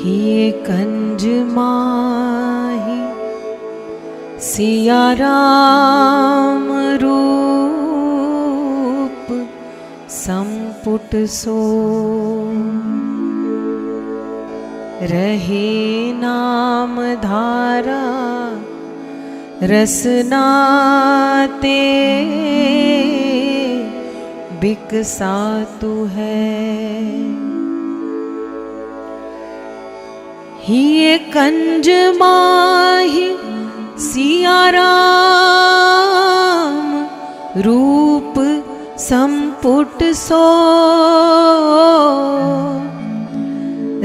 ही कंज माही सिया राम रूप संपुट सो, रहे नाम धारा रसना ते बिकसातु है। ही कंज माही सिया राम रूप संपुट सो,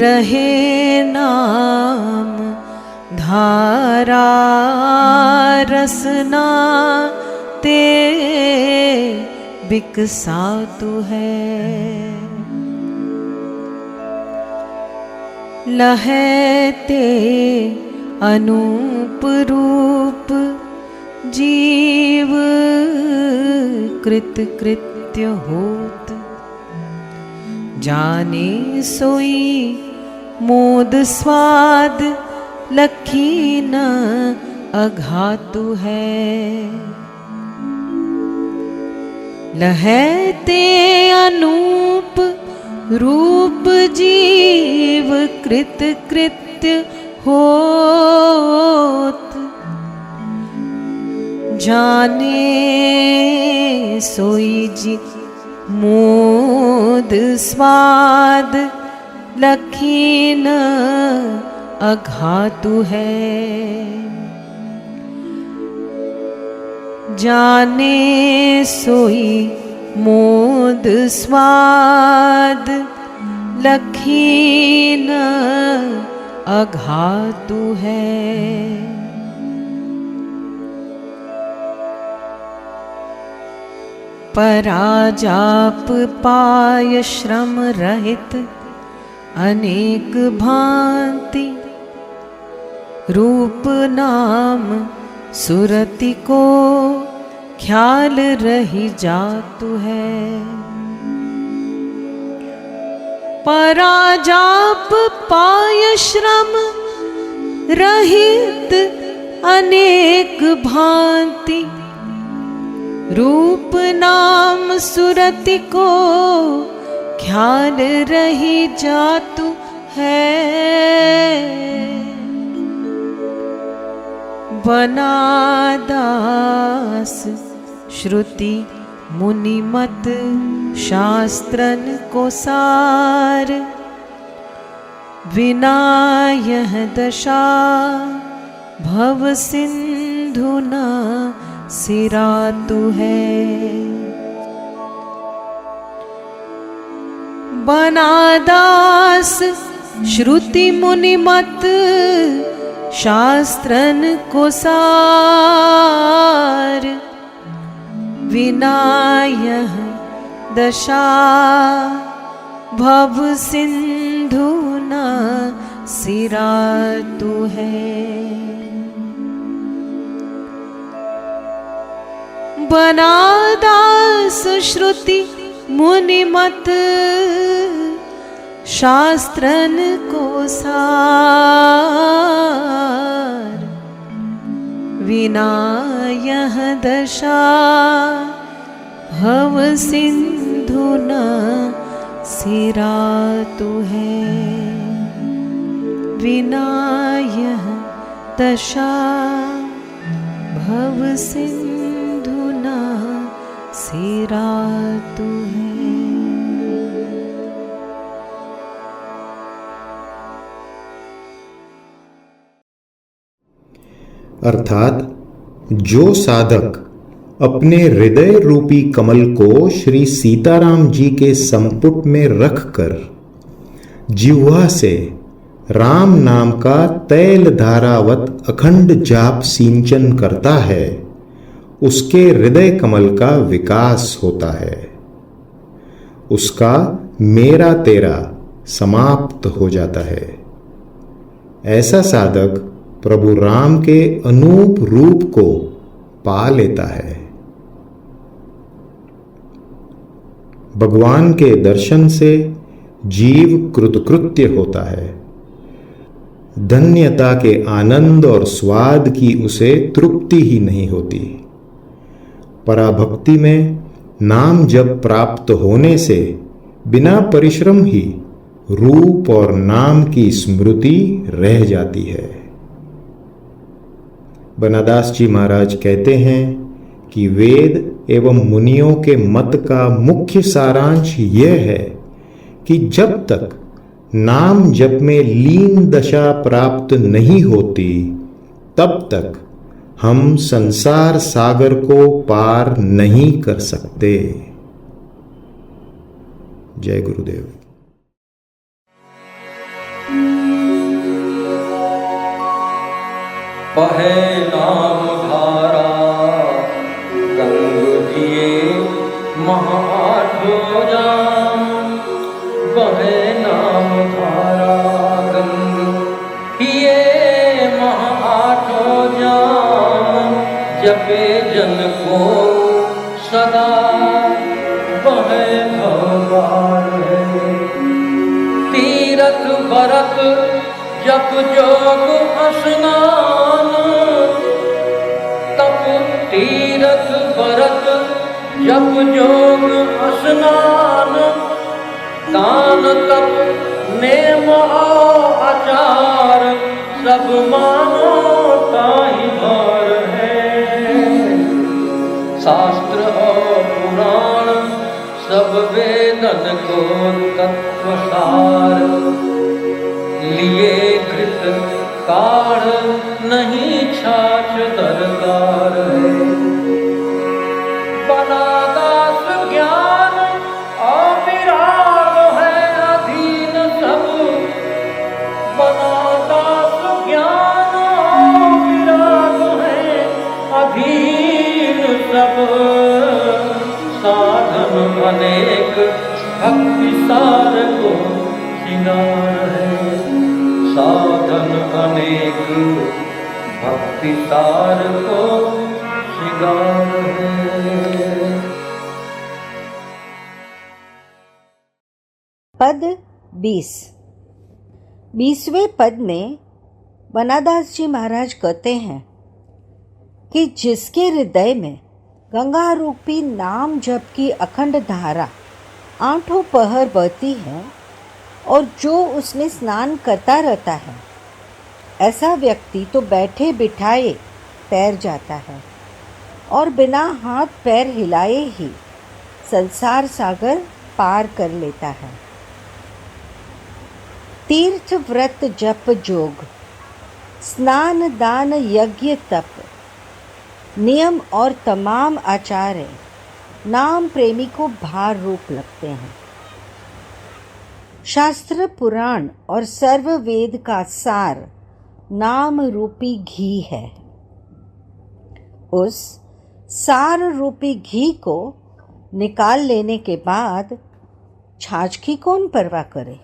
रहे नाम धारा रसना ते बिकसातु है। लहते अनूप रूप जीव कृत कृत्य होत, जाने सोई मोद स्वाद लखीन अघातु है। लहते अनूप रूप जीव कृत कृत्य होत, जाने सोई जी मोद स्वाद लखीन अघातु है। जाने सोई मोद स्वाद लखीन अघातु है। पराजाप पाय श्रम रहित अनेक भांति, रूप नाम सुरति को ख्याल रही जातु है। पराजाप पाय श्रम रहित अनेक भांति, रूप नाम सुरति को ख्याल रही जातु है। बनादास श्रुति मुनिमत शास्त्रन को सार, विना यह दशा भव सिंधु न सिरातु है। बनादास श्रुति मुनिमत शास्त्रन को सार, विना यह दशा भव सिंधु न सिरातु है। बनादास श्रुति मुनिमत शास्त्रन को सार, विना यह दशा भव सिंधु न सिरातु है। विना यह दशा भव सिंधु न सिरातु है। अर्थात जो साधक अपने हृदय रूपी कमल को श्री सीताराम जी के संपुट में रखकर जिह्वा से राम नाम का तैल धारावत अखंड जाप सिंचन करता है, उसके हृदय कमल का विकास होता है। उसका मेरा तेरा समाप्त हो जाता है। ऐसा साधक प्रभु राम के अनूप रूप को पा लेता है। भगवान के दर्शन से जीव कृतकृत्य होता है। धन्यता के आनंद और स्वाद की उसे तृप्ति ही नहीं होती। पराभक्ति में नाम जप प्राप्त होने से बिना परिश्रम ही रूप और नाम की स्मृति रह जाती है। बनादास जी महाराज कहते हैं कि वेद एवं मुनियों के मत का मुख्य सारांश यह है कि जब तक नाम जप में लीन दशा प्राप्त नहीं होती, तब तक हम संसार सागर को पार नहीं कर सकते। जय गुरुदेव। बहे नाम धारा गंग दिए महाठो जाम, बहे नाम धारा गंग दिए महाठो जाम, जपे जन को सदा बहे भगवान है। तीरथ भरत जप जोग स्नान, तप तीरथ भरत जप जोग स्नान, दान तप नेम आचार, सब मानो ताहि भार है। शास्त्र और पुराण सब वेदन को तत्व सार, लिए घृत काढ़ नहीं छाछ दरकार है। बनादास ज्ञान अविराग है अधीन सब, बनादास ज्ञान अविराग है अधीन सब। साधन अनेक भक्ति सार को सिंगार है, साधन अनेक भक्ति सार को सिंगार है। पद 20वें पद में बनादास जी महाराज कहते हैं कि जिसके हृदय में गंगा रूपी नाम जप की अखंड धारा आठों पहर बहती है और जो उसमें स्नान करता रहता है, ऐसा व्यक्ति तो बैठे बिठाए तैर जाता है और बिना हाथ पैर हिलाए ही संसार सागर पार कर लेता है। तीर्थ व्रत जप जोग, स्नान दान यज्ञ तप, नियम और तमाम आचार्य नाम प्रेमी को भार रूप लगते हैं। शास्त्र पुराण और सर्व वेद का सार नाम रूपी घी है। उस सार रूपी घी को निकाल लेने के बाद छाछ की कौन परवाह करे।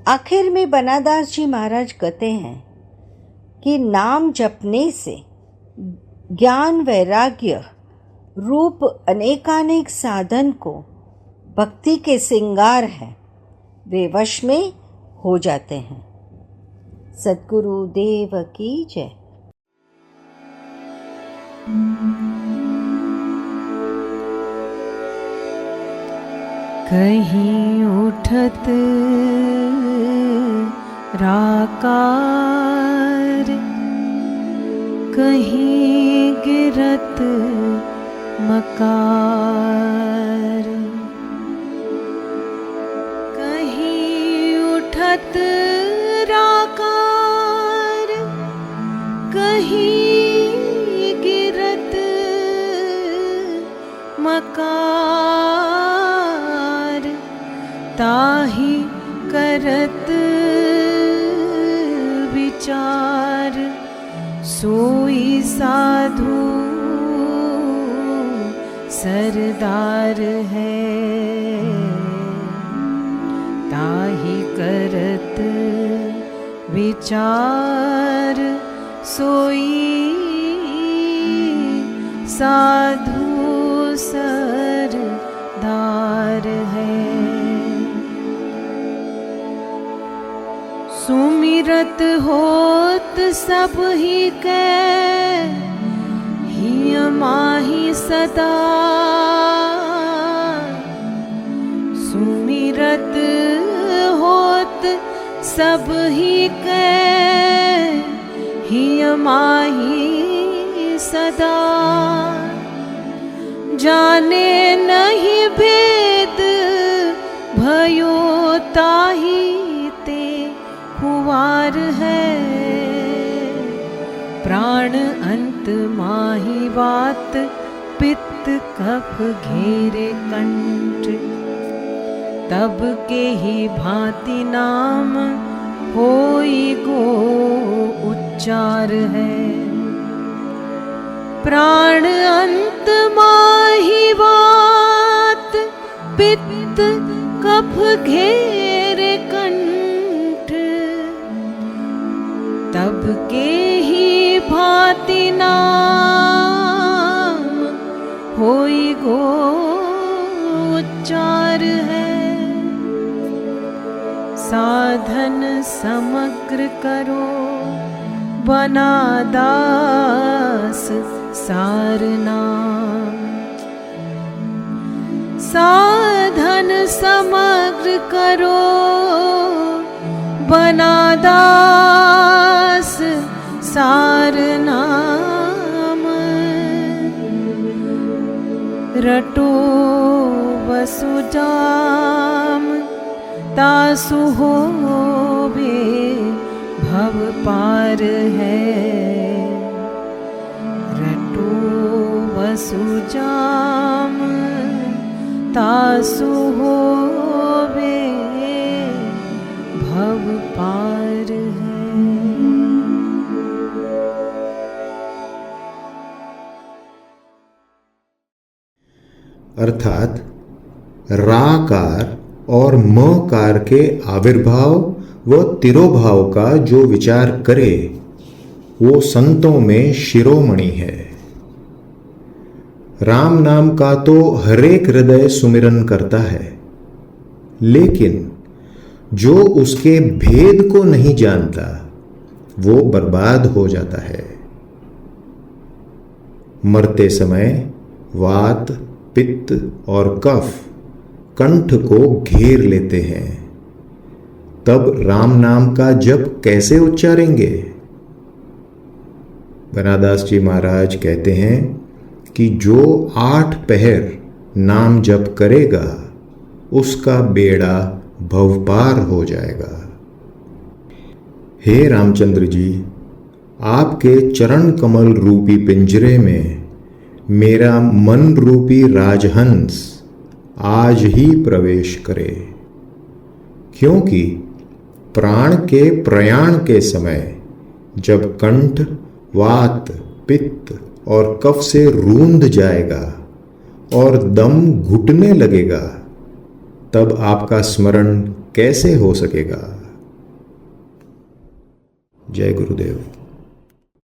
आखिर में बनादास जी महाराज कहते हैं कि नाम जपने से ज्ञान वैराग्य रूप अनेकानेक साधन को भक्ति के सिंगार हैं, वे वश में हो जाते हैं। सद्गुरु देव की जय। कहीं उठत राकार, कहीं गिरत मकार, कहीं उठत राकार, कहीं गिरत मकार, ताहि करत विचार, सोई साधु सरदार है। ताहि करत विचार, सोई साधु सरदार है। सुमिरत होत सब ही के हिय माही सदा। सुमिरत होत सब ही के हिय माही सदा। जाने नहीं भेद भयो ताही ते कुवार है। प्राण अंत माही बात पित्त कफ घेरे कंठ। तब के ही भांति नाम होई गो उच्चार है। प्राण अंत माही बात पित्त कफ घेरे कंठ। तब के ही भांति नाम होई गो उच्चार है। साधन समग्र करो बना दास सार नाम। साधन समग्र करो बना दास सार नाम। रटो वसुजाम तासु होवे भव पार है। रटो वसुजाम तासु होवे भव पार है। अर्थात राकार और मकार के आविर्भाव व तिरोभाव का जो विचार करे वो संतों में शिरोमणि है। राम नाम का तो हरेक हृदय सुमिरन करता है, लेकिन जो उसके भेद को नहीं जानता वो बर्बाद हो जाता है। मरते समय वात, पित्त और कफ कंठ को घेर लेते हैं, तब राम नाम का जप कैसे उच्चारेंगे? बनादास जी महाराज कहते हैं कि जो 8 पहर नाम जप करेगा उसका बेड़ा भवपार हो जाएगा। हे रामचंद्र जी, आपके चरण कमल रूपी पिंजरे में मेरा मन रूपी राजहंस आज ही प्रवेश करे, क्योंकि प्राण के प्रयाण के समय जब कंठ वात, पित्त और कफ से रूंध जाएगा और दम घुटने लगेगा, तब आपका स्मरण कैसे हो सकेगा? जय गुरुदेव।